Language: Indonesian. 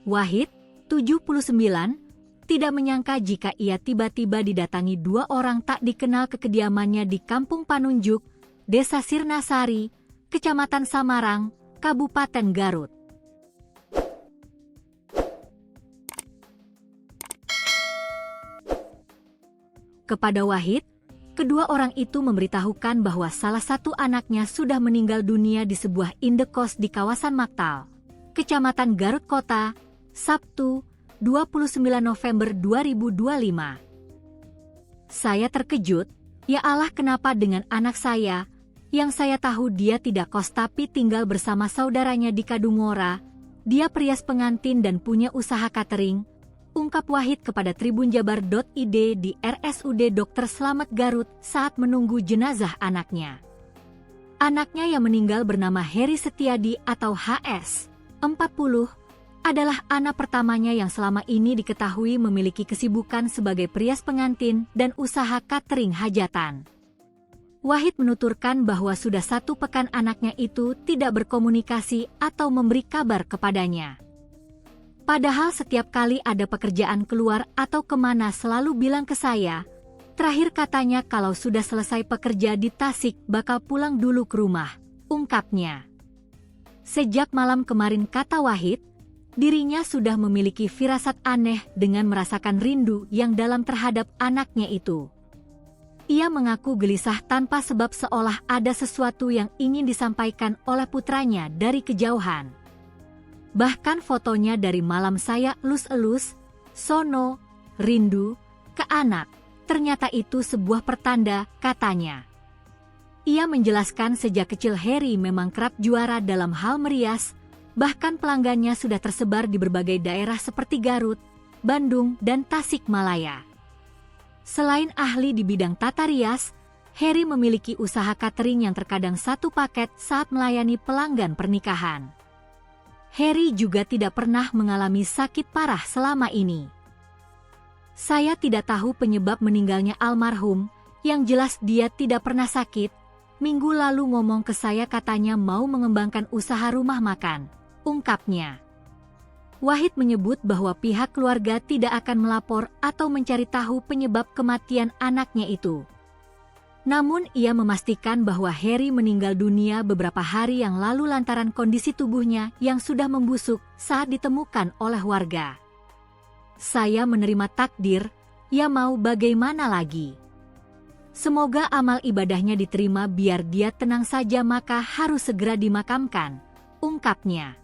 Wahid, 79, tidak menyangka jika ia tiba-tiba didatangi dua orang tak dikenal ke kediamannya di Kampung Panunjuk, Desa Sirnasari, Kecamatan Samarang, Kabupaten Garut. Kepada Wahid, kedua orang itu memberitahukan bahwa salah satu anaknya sudah meninggal dunia di sebuah indekos di kawasan Maktal, Kecamatan Garut Kota, Sabtu, 29 November 2025. Saya terkejut, ya Allah, kenapa dengan anak saya, yang saya tahu dia tidak kos tapi tinggal bersama saudaranya di Kadungora, dia perias pengantin dan punya usaha catering, ungkap Wahid kepada tribunjabar.id di RSUD Dr. Slamet Garut saat menunggu jenazah anaknya. Anaknya yang meninggal bernama Heri Setiadi atau HS, 40, adalah anak pertamanya yang selama ini diketahui memiliki kesibukan sebagai perias pengantin dan usaha catering hajatan. Wahid menuturkan bahwa sudah 1 pekan anaknya itu tidak berkomunikasi atau memberi kabar kepadanya. Padahal setiap kali ada pekerjaan keluar atau kemana selalu bilang ke saya, terakhir katanya kalau sudah selesai pekerja di Tasik bakal pulang dulu ke rumah, ungkapnya. Sejak malam kemarin, kata Wahid, dirinya sudah memiliki firasat aneh dengan merasakan rindu yang dalam terhadap anaknya itu. Ia mengaku gelisah tanpa sebab seolah ada sesuatu yang ingin disampaikan oleh putranya dari kejauhan. Bahkan fotonya dari malam saya elus-elus, sono, rindu, ke anak, ternyata itu sebuah pertanda, katanya. Ia menjelaskan sejak kecil Heri memang kerap juara dalam hal merias, bahkan pelanggannya sudah tersebar di berbagai daerah seperti Garut, Bandung, dan Tasikmalaya. Selain ahli di bidang tata rias, Heri memiliki usaha catering yang terkadang 1 paket saat melayani pelanggan pernikahan. Heri juga tidak pernah mengalami sakit parah selama ini. Saya tidak tahu penyebab meninggalnya almarhum, yang jelas dia tidak pernah sakit. Minggu lalu ngomong ke saya katanya mau mengembangkan usaha rumah makan, ungkapnya. Wahid menyebut bahwa pihak keluarga tidak akan melapor atau mencari tahu penyebab kematian anaknya itu. Namun ia memastikan bahwa Heri meninggal dunia beberapa hari yang lalu lantaran kondisi tubuhnya yang sudah membusuk saat ditemukan oleh warga. Saya menerima takdir, ya mau bagaimana lagi. Semoga amal ibadahnya diterima biar dia tenang saja, maka harus segera dimakamkan, ungkapnya.